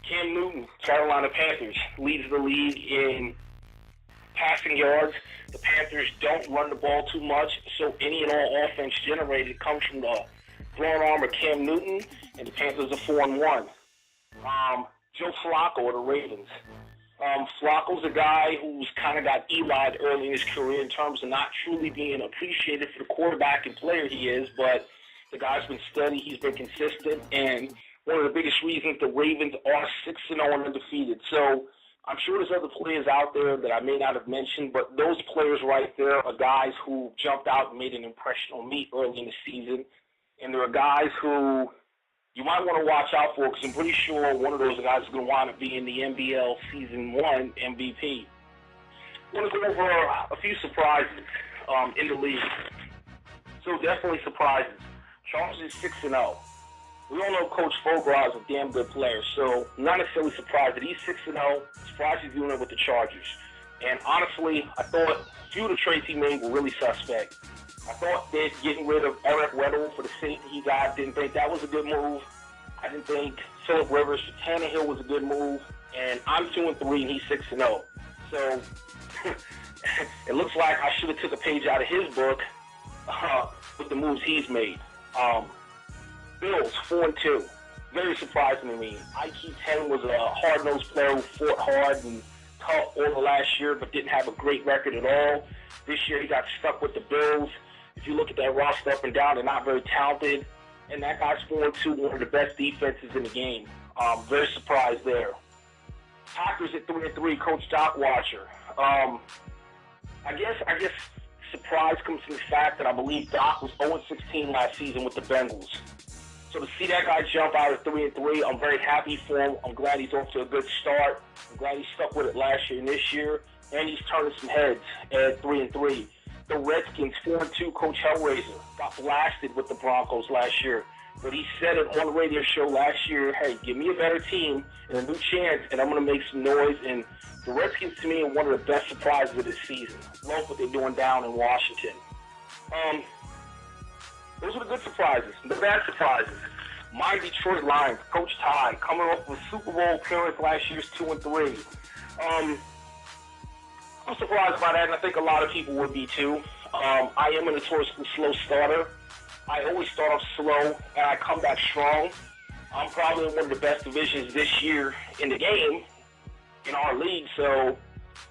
Cam Newton, Carolina Panthers, leads the league in passing yards. The Panthers don't run the ball too much, so any and all offense generated comes from the throwing arm of Cam Newton, and the Panthers are 4-1. Joe Flacco of the Ravens. Flacco's a guy who's kind of got Eli'd early in his career in terms of not truly being appreciated for the quarterback and player he is, but the guy's been steady, he's been consistent, and one of the biggest reasons the Ravens are 6-0 and undefeated. So I'm sure there's other players out there that I may not have mentioned, but those players right there are guys who jumped out and made an impression on me early in the season, and there are guys who you might want to watch out for, because I'm pretty sure one of those guys is going to wind up being the NBL Season 1 MVP. I want to go over a few surprises in the league. So definitely surprises. Charles is 6-0. We all know Coach Fulger is a damn good player, so not necessarily surprised that he's 6-0. Surprised he's doing it with the Chargers. And honestly, I thought a few of the trades he made were really suspect. I thought that getting rid of Eric Weddle for the safety he got, didn't think that was a good move. I didn't think Phillip Rivers for Tannehill was a good move. And I'm 2-3 and he's 6-0. So it looks like I should have took a page out of his book with the moves he's made. Bills 4-2. Very surprising to me. Ike 10 was a hard-nosed player who fought hard and tough all the last year, but didn't have a great record at all. This year he got stuck with the Bills. If you look at that roster up and down, they're not very talented. And that guy's 4-2, one of the best defenses in the game. Very surprised there. Packers at 3-3, Coach Doc Watcher. I guess surprise comes from the fact that I believe Doc was 0-16 last season with the Bengals. So to see that guy jump out at 3-3, I'm very happy for him. I'm glad he's off to a good start. I'm glad he stuck with it last year and this year. And he's turning some heads at 3-3. The Redskins, 4-2, Coach Hellraiser, got blasted with the Broncos last year. But he said it on the radio show last year, hey, give me a better team and a new chance, and I'm going to make some noise. And the Redskins, to me, are one of the best surprises of this season. Love what they're doing down in Washington. Those are the good surprises. The bad surprises. My Detroit Lions, Coach Ty, coming off of a Super Bowl appearance last year's 2-3. I'm surprised by that, and I think a lot of people would be too. I am a notoriously slow starter. I always start off slow, and I come back strong. I'm probably in one of the best divisions this year in the game, in our league, so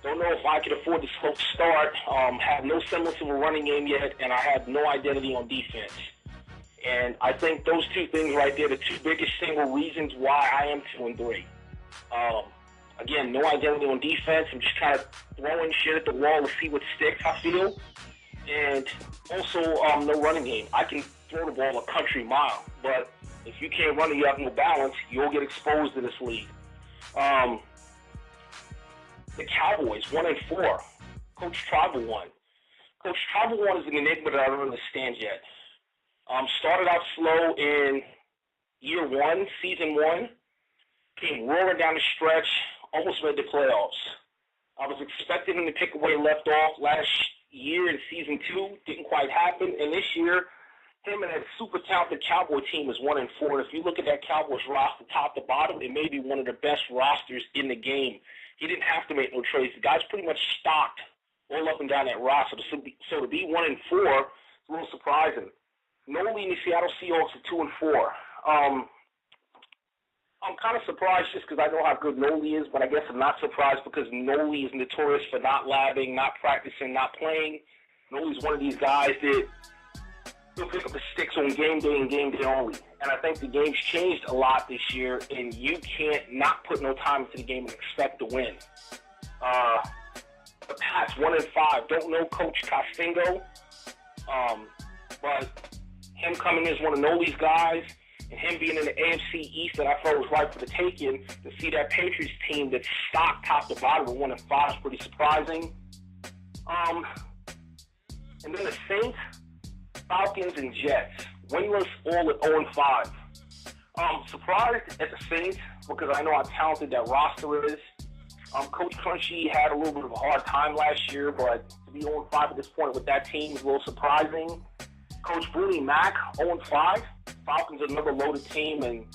don't know if I can afford the slow start. Have no semblance of a running game yet, and I have no identity on defense. And I think those two things right there, the two biggest single reasons why I am 2-3. Again, no identity on defense. I'm just kind of throwing shit at the wall to see what sticks, I feel. And also, no running game. I can throw the ball a country mile, but if you can't run and you have no balance, you'll get exposed in this league. The Cowboys, 1-4. Coach Tribal won. Coach Tribal won is an enigma that I don't understand yet. Started out slow in year one, season one. Came roaring down the stretch, almost made the playoffs. I was expecting him to pick away left off last year in season two. Didn't quite happen. And this year, him and that super talented Cowboy team is 1-4. And if you look at that Cowboys roster top to bottom, it may be one of the best rosters in the game. He didn't have to make no trades. The guy's pretty much stocked all up and down that roster. So to be 1-4 is a little surprising. Noli in the Seattle Seahawks are 2-4. I'm kind of surprised just because I know how good Noli is, but I guess I'm not surprised because Noli is notorious for not labbing, not practicing, not playing. Noli's one of these guys that he'll pick up the sticks on game day and game day only. And I think the game's changed a lot this year, and you can't not put no time into the game and expect to win. The Pats 1-5. Don't know Coach Castingo, but him coming in as one of Noli's guys, and him being in the AFC East that I thought was right for the taking, to see that Patriots team that's stocked top to bottom with 1-5 is pretty surprising. And then the Saints, Falcons, and Jets. Winless all at 0-5. Surprised at the Saints because I know how talented that roster is. Coach Crunchy had a little bit of a hard time last year, but to be 0-5 at this point with that team is a little surprising. Coach Booney Mac, 0-5. Falcons are another loaded team, and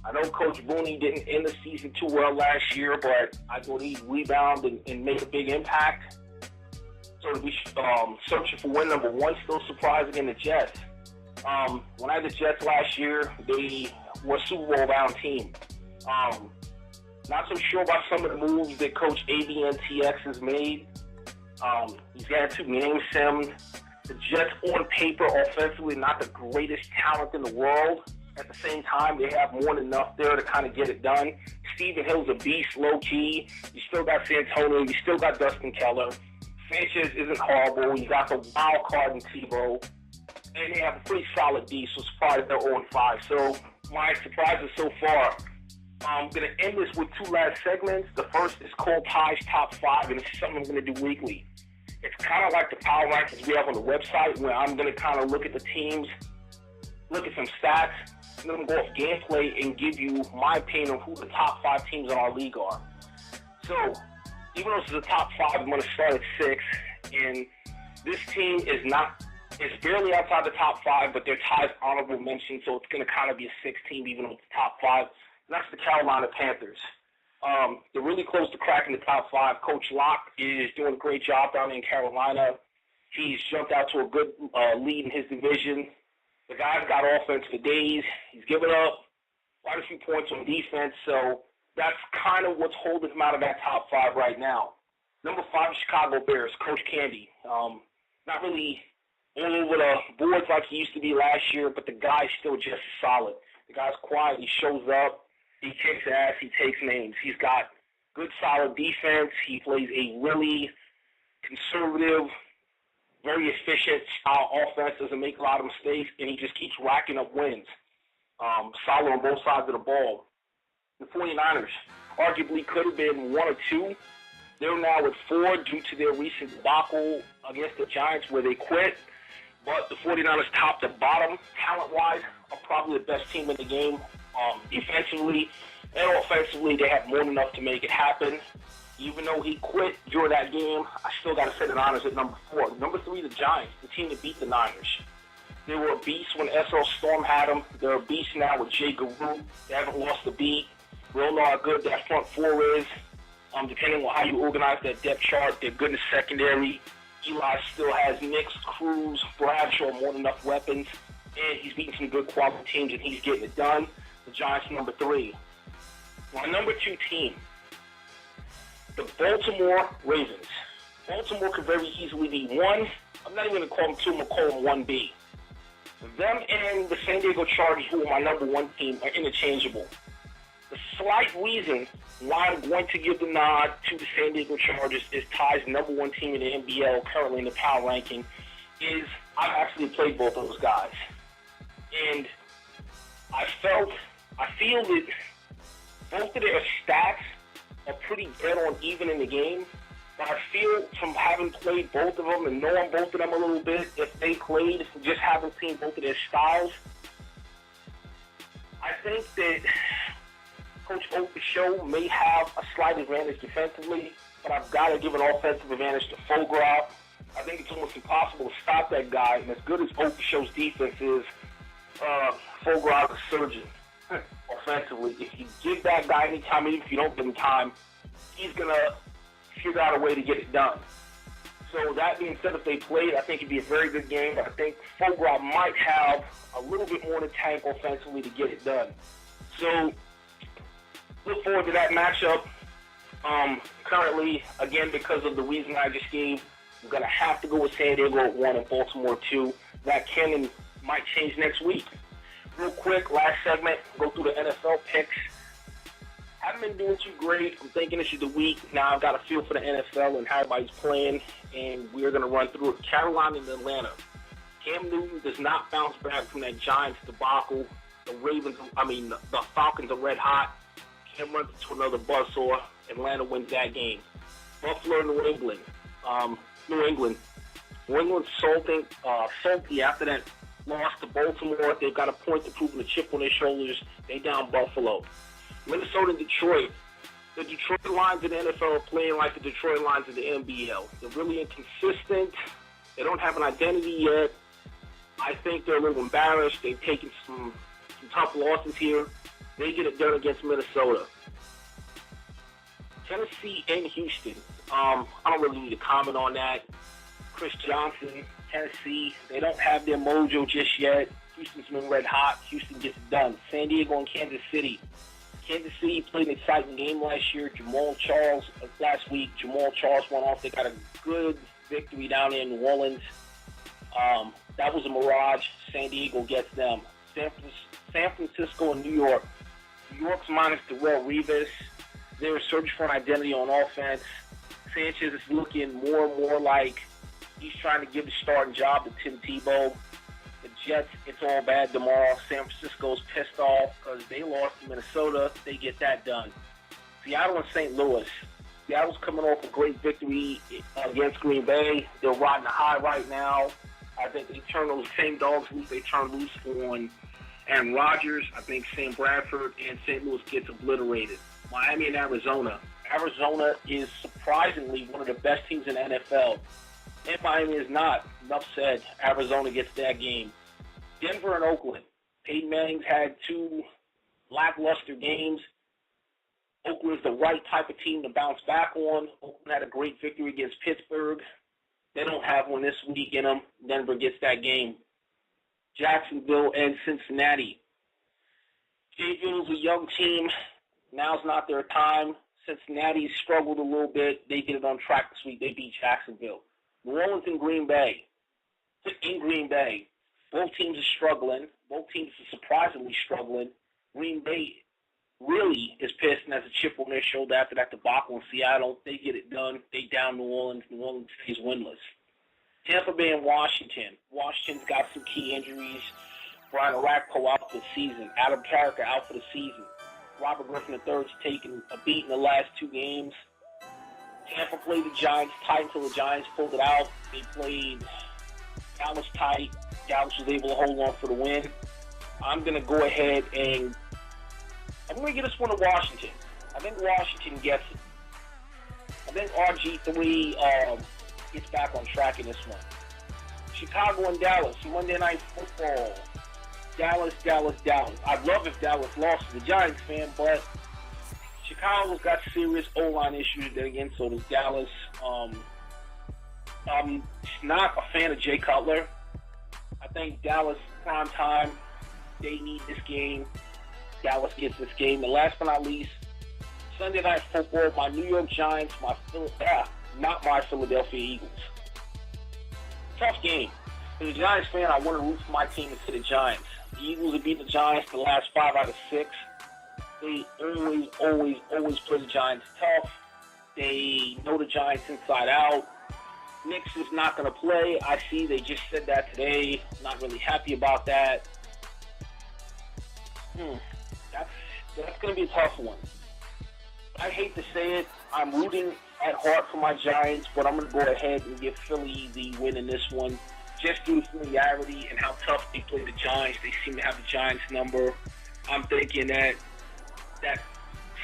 I know Coach Booney didn't end the season too well last year, but I thought he'd rebound and make a big impact. So to be searching for win number one, still surprising in the Jets. When I had the Jets last year, they were a Super Bowl bound team. Not so sure about some of the moves that Coach ABNTX has made. He's had to name him. The Jets, on paper, offensively, not the greatest talent in the world. At the same time, they have more than enough there to kind of get it done. Stephen Hill's a beast, low-key. You still got Santonio. You still got Dustin Keller. Sanchez isn't horrible. You got the wild card in Tebow. And they have a pretty solid D, so surprised they're 0-5. So my surprises so far. I'm going to end this with two last segments. The first is CoachTy's Top 5, and it's something I'm going to do weekly. It's kind of like the power rankings we have on the website, where I'm going to kind of look at the teams, look at some stats, and then go off gameplay and give you my opinion on who the top 5 teams in our league are. So, even though this is a top 5, I'm going to start at 6, and this team it's barely outside the top 5, but they're tied honorable mention, so it's going to kind of be a 6 team even though it's the top 5. And that's the Carolina Panthers. They're really close to cracking the top 5. Coach Locke is doing a great job down in Carolina. He's jumped out to a good lead in his division. The guy's got offense for days. He's given up quite a few points on defense, so that's kind of what's holding him out of that top 5 right now. Number 5, Chicago Bears, Coach Candy. Not really all over the boards like he used to be last year, but the guy's still just solid. The guy's quiet. He shows up. He kicks ass. He takes names. He's got good, solid defense. He plays a really conservative, very efficient style offense. Doesn't make a lot of mistakes, and he just keeps racking up wins. Solid on both sides of the ball. The 49ers arguably could have been 1 or 2. They're now at 4 due to their recent debacle against the Giants where they quit. But the 49ers top to bottom, talent-wise, are probably the best team in the game. Defensively and offensively, they have more than enough to make it happen. Even though he quit during that game, I still got to say the Niners at number 4. Number 3, the Giants, the team that beat the Niners. They were a beast when SL Storm had them. They're a beast now with Jay Garou. They haven't lost a beat. We all know how good that front 4 is. depending on how you organize that depth chart. They're good in the secondary. Eli still has Nix, Cruz, Bradshaw, more than enough weapons, and he's beating some good quality teams, and he's getting it done. The Giants, number 3. My number 2 team, the Baltimore Ravens. Baltimore could very easily be 1. I'm not even going to call them 2. I'm going to call them 1B. Them and the San Diego Chargers, who are my number 1 team, are interchangeable. The slight reason why I'm going to give the nod to the San Diego Chargers is Ty's number 1 team in the NBL, currently in the power ranking, is I've actually played both of those guys. And I feel that both of their stats are pretty dead on even in the game. But I feel from having played both of them and knowing both of them a little bit, if they played, just having seen both of their styles, I think that Coach Oak's show may have a slight advantage defensively, but I've got to give an offensive advantage to Fulgrove. I think it's almost impossible to stop that guy, and as good as Oak's show's defense is, Fulgrove is a surgeon offensively. If you give that guy any time, even if you don't give him time, he's going to figure out a way to get it done. So that being said, if they played, I think it'd be a very good game, but I think Fulgrove might have a little bit more in the tank offensively to get it done. So look forward to that matchup. Currently, again, because of the reason I just gave, I'm going to have to go with San Diego at 1 and Baltimore 2. That can and might change next week. Real quick, last segment, go through the NFL picks. Haven't been doing too great. I'm thinking this is the week. Now I've got a feel for the NFL and how everybody's playing, and we're going to run through it. Carolina and Atlanta. Cam Newton does not bounce back from that Giants debacle. The Falcons are red hot. Cam runs into another buzzsaw. Atlanta wins that game. Buffalo, New England. New England's salty after that loss to Baltimore. They've got a point to prove and a chip on their shoulders. They down Buffalo. Minnesota and Detroit. The Detroit Lions in the NFL are playing like the Detroit Lions in the NBL. They're really inconsistent. They don't have an identity yet. I think they're a little embarrassed. They've taken some tough losses here. They get it done against Minnesota. Tennessee and Houston. I don't really need to comment on that. Chris Johnson, Tennessee, they don't have their mojo just yet. Houston's been red hot. Houston gets it done. San Diego and Kansas City. Kansas City played an exciting game last year. Last week, Jamal Charles went off. They got a good victory down there in New Orleans. That was a mirage. San Diego gets them. San Francisco and New York. New York's minus Darrelle Revis. They're searching for an identity on offense. Sanchez is looking more and more like he's trying to give the starting job to Tim Tebow. The Jets, it's all bad tomorrow. San Francisco's pissed off because they lost to Minnesota. They get that done. Seattle and St. Louis. Seattle's coming off a great victory against Green Bay. They're riding the high right now. I think they turn those same dogs loose. They turn loose on Aaron Rodgers. I think Sam Bradford and St. Louis gets obliterated. Miami and Arizona. Arizona is surprisingly one of the best teams in the NFL. And Miami is not. Enough said. Arizona gets that game. Denver and Oakland. Peyton Manning's had 2 lackluster games. Oakland's the right type of team to bounce back on. Oakland had a great victory against Pittsburgh. They don't have one this week in them. Denver gets that game. Jacksonville and Cincinnati. Jacksonville's a young team. Now's not their time. Cincinnati struggled a little bit. They get it on track this week. They beat Jacksonville. New Orleans and Green Bay. In Green Bay, both teams are struggling. Both teams are surprisingly struggling. Green Bay really is pissed and has a chip on their shoulder after that debacle in Seattle. They get it done. They down New Orleans. New Orleans stays winless. Tampa Bay and Washington. Washington's got some key injuries. Brian Orakpo out for the season. Adam Carricker out for the season. Robert Griffin III's taken a beat in the last 2 games. Tampa played the Giants tight until the Giants pulled it out. They played Dallas tight. Dallas was able to hold on for the win. I'm going to go ahead and I'm going to get this one to Washington. I think Washington gets it. I think RG3 gets back on track in this one. Chicago and Dallas, Monday Night Football. Dallas. I'd love if Dallas lost to the Giants, fan, but Chicago's got serious O-line issues. Then again, so does Dallas. I'm not a fan of Jay Cutler. I think Dallas prime time. They need this game. Dallas gets this game. And last but not least, Sunday Night Football. My New York Giants. Not my Philadelphia Eagles. Tough game. As a Giants fan, I want to root for my team instead of the Giants. The Eagles have beaten the Giants the last 5 out of 6. They always play the Giants tough. They know the Giants inside out. Knicks is not going to play. I see they just said that today. Not really happy about that. That's going to be a tough one. I hate to say it. I'm rooting at heart for my Giants, but I'm going to go ahead and give Philly the win in this one. Just due to familiarity and how tough they play the Giants. They seem to have the Giants number. I'm thinking that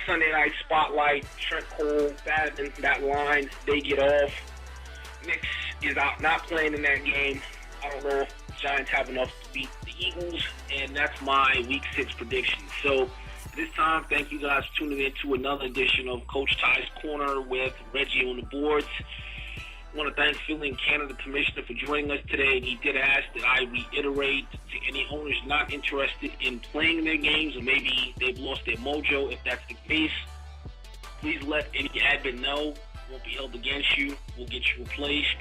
Sunday night spotlight, Trent Cole, that line, they get off. Knicks is out not playing in that game. I don't know if the Giants have enough to beat the Eagles, and that's my Week 6 prediction. So this time, thank you guys for tuning in to another edition of Coach Ty's Corner with Reggie on the boards. I want to thank Philly and Canada Commissioner for joining us today, and he did ask that I reiterate to any owners not interested in playing their games, or maybe they've lost their mojo. If that's the case, please let any admin know. It won't be held against you. We'll get you replaced.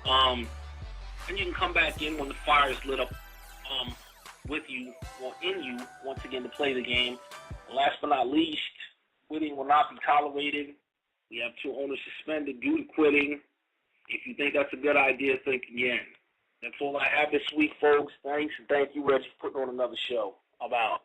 And you can come back in when the fire is lit up with you or in you once again to play the game. Last but not least, quitting will not be tolerated. We have 2 owners suspended due to quitting. If you think that's a good idea, think again. That's all I have this week, folks. Thanks, and thank you, Reggie, for putting on another show. I'm out.